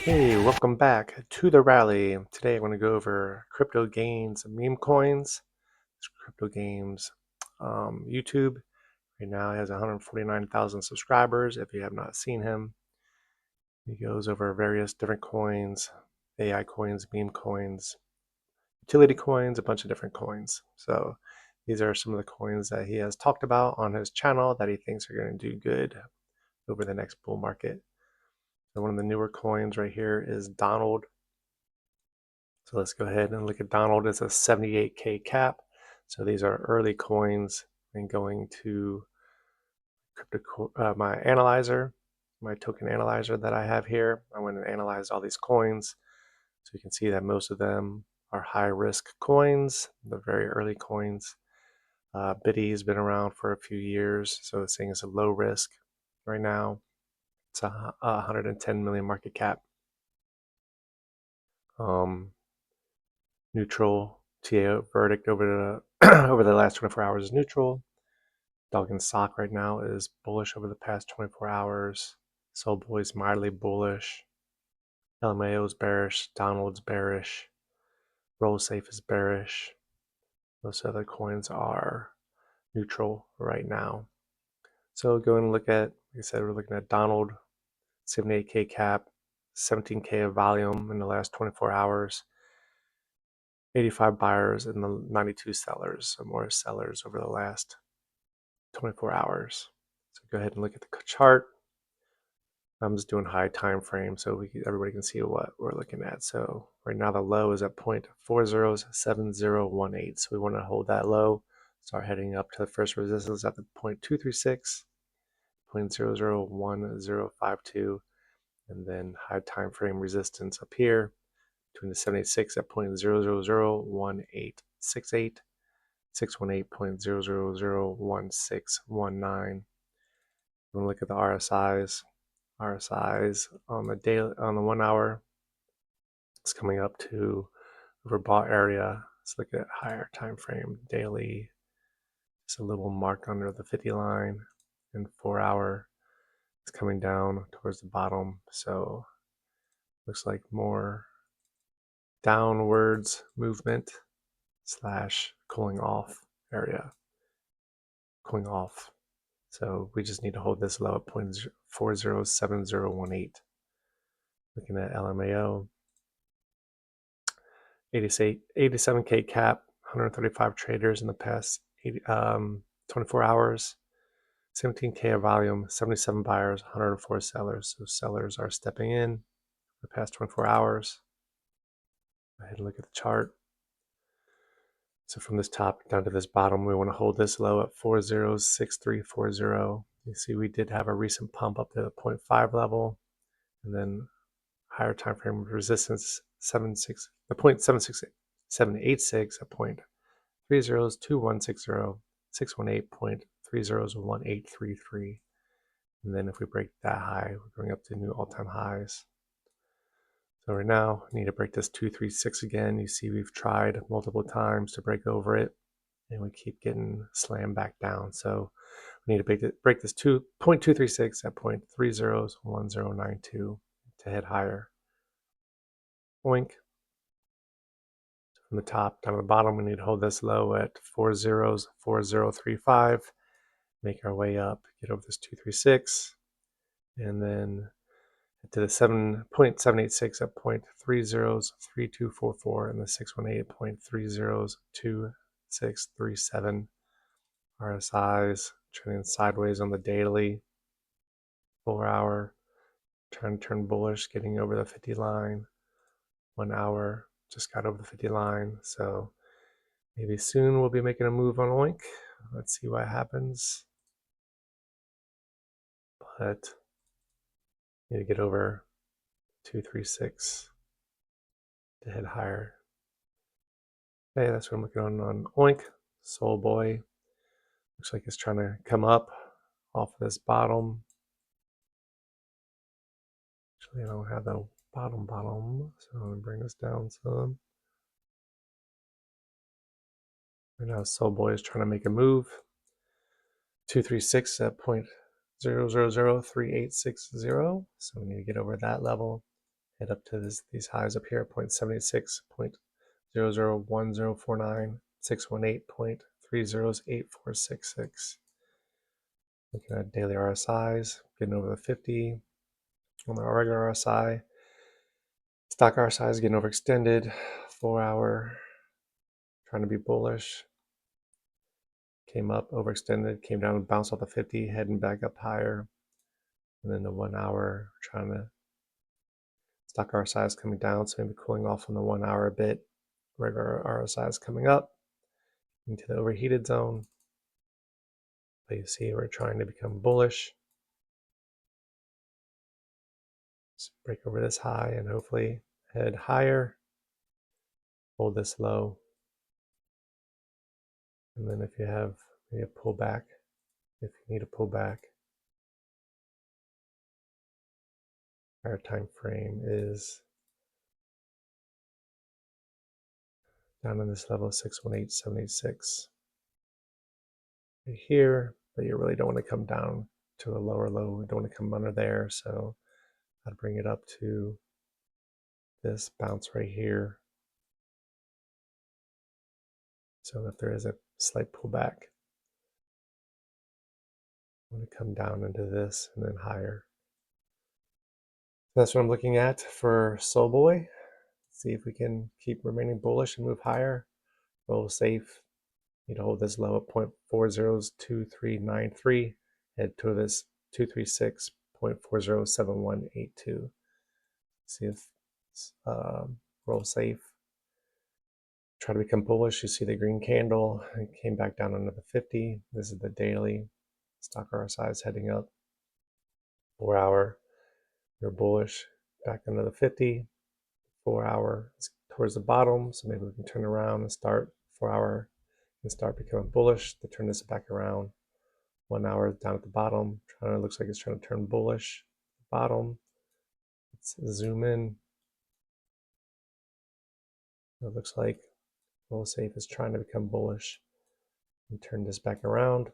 Hey, welcome back to the rally. Today I'm going to go over CryptoGains meme coins. It's CryptoGains YouTube. Right now he has 149,000 subscribers. If you have not seen him, he goes over various different coins, AI coins, meme coins, utility coins, a bunch of different coins. So these are some of the coins that he has talked about on his channel that he thinks are going to do good over the next bull market. So one of the newer coins right here is Donald. So let's go ahead and look at Donald. It's a 78K cap. So these are early coins. And going to my analyzer, my token analyzer that I have here. I went and analyzed all these coins. So you can see that most of them are high risk coins, the very early coins. Biddy has been around for a few years, so it's saying it's a low risk right now. It's a 110 million market cap. Neutral TA verdict over the over the last 24 hours is neutral. Dog stock right now is bullish over the past 24 hours. Solboy's mildly bullish. LMAO is bearish. Donald's bearish. Roll Safe is bearish. Most other coins are neutral right now. So go and look at, like I said, we're looking at Donald, 78K cap, 17K of volume in the last 24 hours. 85 buyers and the 92 sellers, so more sellers over the last 24 hours. So go ahead and look at the chart. I'm just doing high time frame so everybody can see what we're looking at. So right now the low is at 0.407018. So we want to hold that low, start heading up to the first resistance at the 0.236, 0.001052, and then high time frame resistance up here between the 76 at 0.0001868, 618.0001619. We'll look at the RSIs. RSIs on the daily, on the 1 hour, it's coming up to overbought area. Let's look at higher time frame daily. Just a little mark under the 50 line. And 4 hour, it's coming down towards the bottom. So looks like more downwards movement slash cooling off area. Cooling off. So we just need to hold this low at 0.407018. Looking at LMAO, 87K cap, 135 traders in the past 24 hours, 17K of volume, 77 buyers, 104 sellers. So sellers are stepping in the past 24 hours. Go ahead and look at the chart. So from this top down to this bottom, we want to hold this low at 406340. You see we did have a recent pump up to the 0.5 level, and then higher time frame resistance the 0.76786 at 0.302160, 618.301833. And then if we break that high, we're going up to new all-time highs. So right now, we need to break this 236 again. You see we've tried multiple times to break over it, and we keep getting slammed back down. So we need to break this 0.236 at 0.301092 to head higher. OINK. From the top down to the bottom, we need to hold this low at 4035. Make our way up, get over this 236, and then to the 7.786 at 0.303244 and the 618.302637. RSIs trending sideways on the daily. 4 hour trying to turn bullish, getting over the 50 line. 1 hour just got over the 50 line, so maybe soon we'll be making a move on OINK. Let's see what happens. But need to get over 236 to head higher. Okay, that's what I'm looking on OINK. Solboy looks like it's trying to come up off of this bottom. Actually, I don't have the bottom, so I'm gonna bring this down some. Right now, Solboy is trying to make a move. 236 at 0.0003860. So we need to get over that level, Head up to these highs up here, 0.76, 0.001049, 618.308466. Looking at daily RSIs, getting over the 50 on our regular RSI. Stock RSI is getting overextended. 4 hour, trying to be bullish. Came up, overextended, came down and bounced off the 50, heading back up higher. And then the 1 hour, trying to, stock RSI is coming down, so maybe cooling off on the 1 hour a bit. Regular RSI is coming up into the overheated zone. But you see we're trying to become bullish. Just break over this high and hopefully head higher. Hold this low. And then if you have maybe a pullback, if you need a pullback, our time frame is down in this level 618.786 right here, but you really don't want to come down to a lower low. You don't want to come under there, so I'd bring it up to this bounce right here. So if there is a slight pullback, I'm going to come down into this and then higher. That's what I'm looking at for Solboy. See if we can keep remaining bullish and move higher. Roll safe. Need to hold this low at 0.402393. Head to this 236.407182. See if roll safe. Try to become bullish. You see the green candle. It came back down under the 50. This is the daily. Stock RSI is heading up. 4 hour. You're bullish. Back under the 50. 4 hour is towards the bottom. So maybe we can turn around and start 4 hour and start becoming bullish to turn this back around. 1 hour down at the bottom. Looks like it's trying to turn bullish. Bottom. Let's zoom in. It looks like roll safe is trying to become bullish and turn this back around.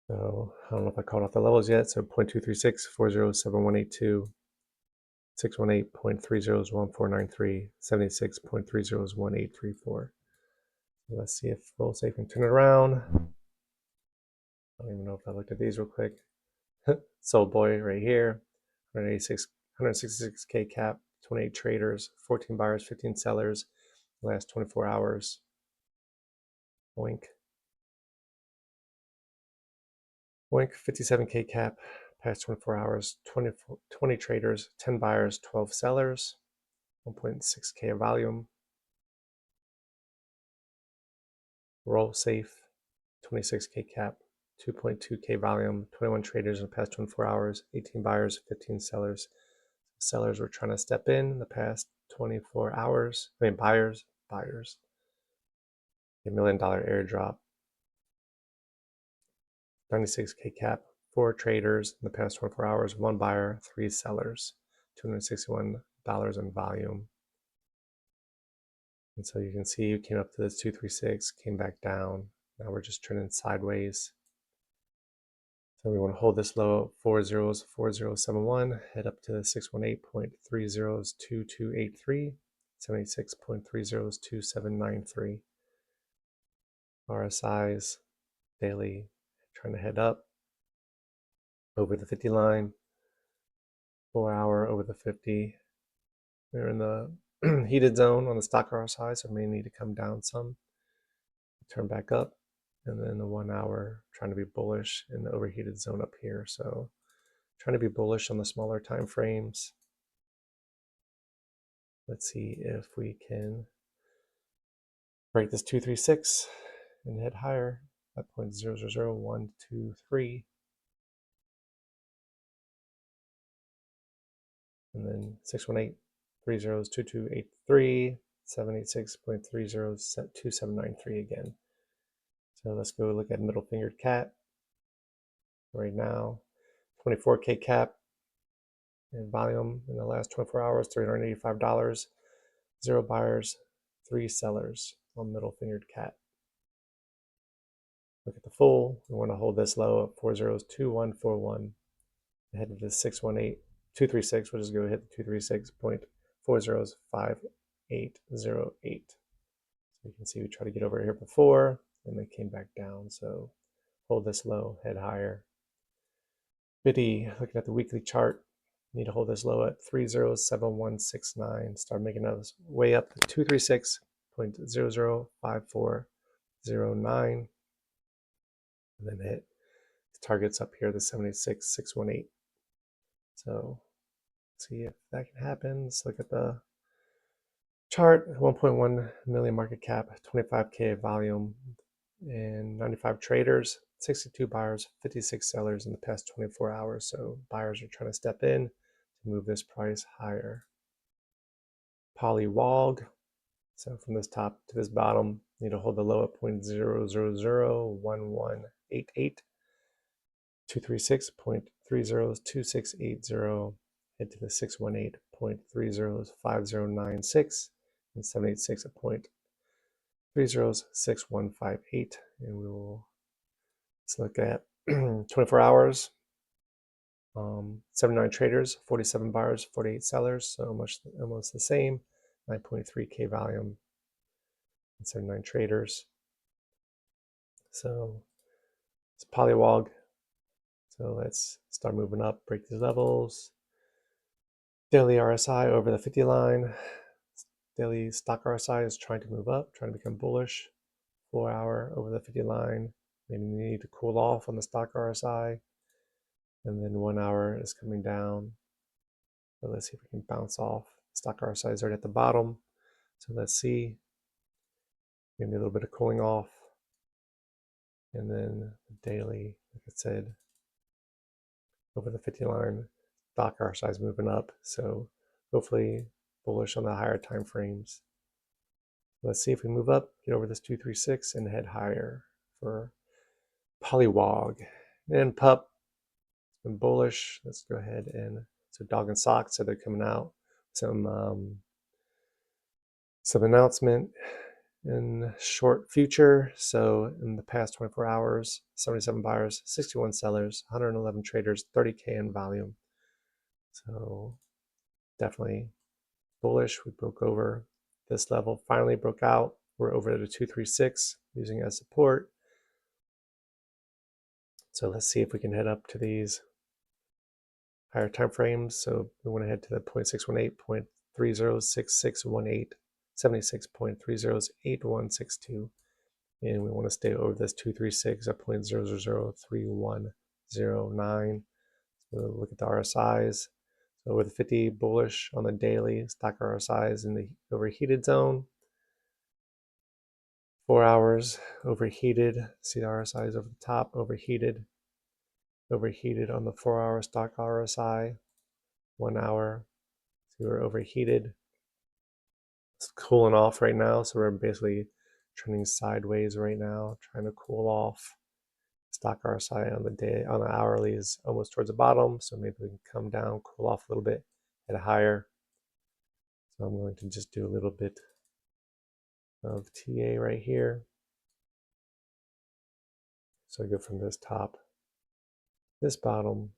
So I don't know if I called off the levels yet. So 0.236, 407182, 618.301493, 76.301834. Let's see if roll safe can turn it around. I don't even know if I looked at these real quick. Solboy right here, 166K cap, 28 traders, 14 buyers, 15 sellers, the last 24 hours. OINK. OINK 57K cap, past 24 hours, 20 traders, 10 buyers, 12 sellers, 1.6K of volume. Roll safe, 26K cap, 2.2K volume, 21 traders in the past 24 hours, 18 buyers, 15 sellers. Sellers were trying to step in the past 24 hours. I mean, buyers. $1 million airdrop. 96K cap, 4 traders in the past 24 hours, 1 buyer, 3 sellers, $261 in volume. And so you can see you came up to this 236, came back down. Now we're just turning sideways. So we want to hold this low at 4071, head up to 618.302283, 76.302793. RSIs daily trying to head up over the 50 line, 4 hour over the 50. We're in the heated zone on the stock RSI, so may need to come down some, turn back up, and then the 1 hour trying to be bullish in the overheated zone up here. So trying to be bullish on the smaller time frames. Let's see if we can break this 236 and head higher at 0.000123. And then 618.302283, 786.302793 again. So let's go look at middle fingered cat right now. 24K cap and volume in the last 24 hours, $385. 0 buyers, 3 sellers on middle fingered cat. Look at the full. We want to hold this low at 402141. Head to the 618.236. We'll just go hit the 236.405808. So you can see we tried to get over here before, and they came back down. So hold this low, head higher. Biddy, looking at the weekly chart, need to hold this low at 307169. Start making us way up to 236.005409. And then hit the targets up here, the 786,618. So let's see if that can happen. Let's look at the chart. 1.1 million market cap, 25K volume, and 95 traders, 62 buyers, 56 sellers in the past 24 hours. So buyers are trying to step in to move this price higher. POLYWOG. So from this top to this bottom, need to hold the low at 0.0001188. 236.302680, head to the 618.305096, and 786.306158. And we will, let's look at 24 hours. 79 traders, 47 buyers, 48 sellers, so almost the same. 9.3K volume and 79 traders. So it's POLYWOG. So let's start moving up, break these levels. Daily RSI over the 50 line. Daily stock RSI is trying to move up, trying to become bullish. 4 hour over the 50 line. Maybe we need to cool off on the stock RSI. And then 1 hour is coming down. So let's see if we can bounce off. Stock RSI is right at the bottom. So let's see. Maybe a little bit of cooling off. And then the daily, like I said, over the 50 line, stock RSI is moving up. So hopefully bullish on the higher time frames. Let's see if we move up, get over this 236 and head higher for POLYWOG. And PUP, it's been bullish. Let's go ahead and, so dog and sock, so they're coming out. Some announcement in short future. So in the past 24 hours, 77 buyers, 61 sellers, 111 traders, 30K in volume. So definitely bullish. We broke over this level, finally broke out. We're over at a 236 using it as support. So let's see if we can head up to these higher time frames. So we want to head to the 0.618, 0.306618, 76.308162. And we want to stay over this 236 at 0.003109. So look at the RSIs. So over the 50 bullish on the daily, stock RSIs in the overheated zone. 4 hours overheated. See the RSIs over the top, overheated. Overheated on the 4 hour stock RSI. 1 hour. So we're overheated. It's cooling off right now. So we're basically trending sideways right now, trying to cool off. Stock RSI on the day, on the hourly is almost towards the bottom. So maybe we can come down, cool off a little bit, get higher. So I'm going to just do a little bit of TA right here. So I go from this top, this bottom.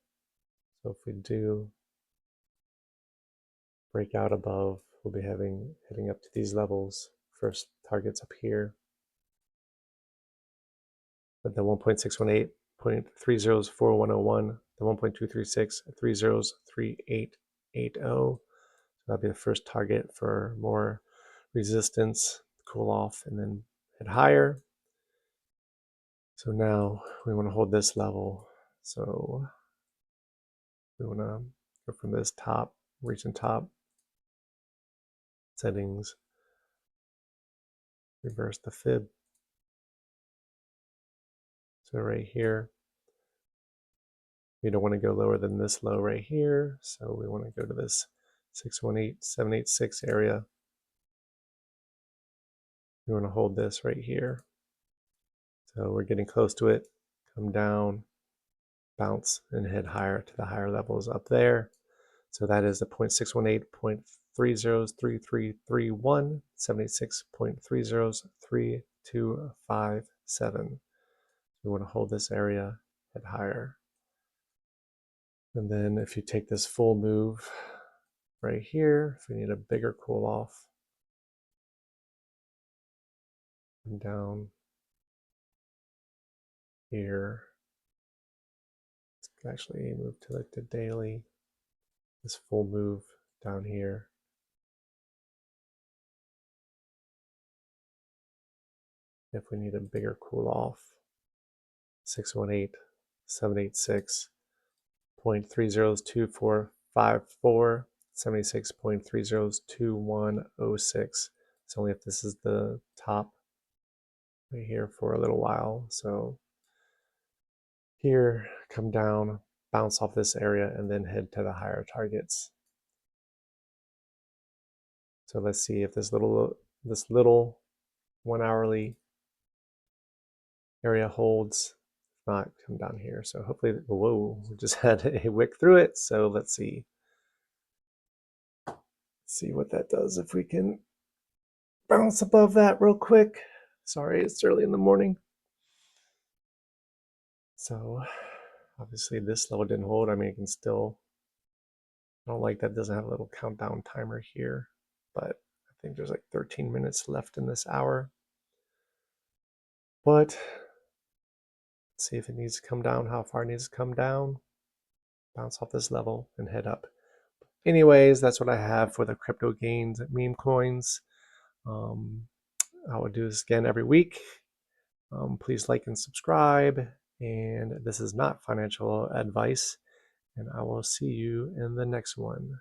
So if we do break out above, we'll be heading up to these levels. First targets up here. But the 1.618, 0.304101, the 1.236, 303880. So that'll be the first target for more resistance, cool off, and then head higher. So now we want to hold this level. So we want to go from this top, reaching top, settings, reverse the fib. So right here, we don't want to go lower than this low right here. So we want to go to this 618786 area. We want to hold this right here. So we're getting close to it. Come down, bounce, and head higher to the higher levels up there. So that is the 0.618, 0.303331, 76.303257. We want to hold this area, head higher. And then if you take this full move right here, if we need a bigger cool off, and down here, let's actually move to like the daily, this full move down here. If we need a bigger cool off, 618.786.302454, 76.302106. It's only if this is the top right here for a little while. So here, come down, bounce off this area, and then head to the higher targets. So let's see if this little 1 hourly area holds. If not, come down here. So hopefully, whoa, we just had a wick through it. So let's see what that does if we can bounce above that real quick. Sorry, it's early in the morning. So obviously this level didn't hold. I mean, it can still, I don't like that doesn't have a little countdown timer here, but I think there's like 13 minutes left in this hour. But let's see if it needs to come down, how far it needs to come down, bounce off this level and head up. Anyways, that's what I have for the CryptoGains meme coins. I will do this again every week. Please like and subscribe. And this is not financial advice. And I will see you in the next one.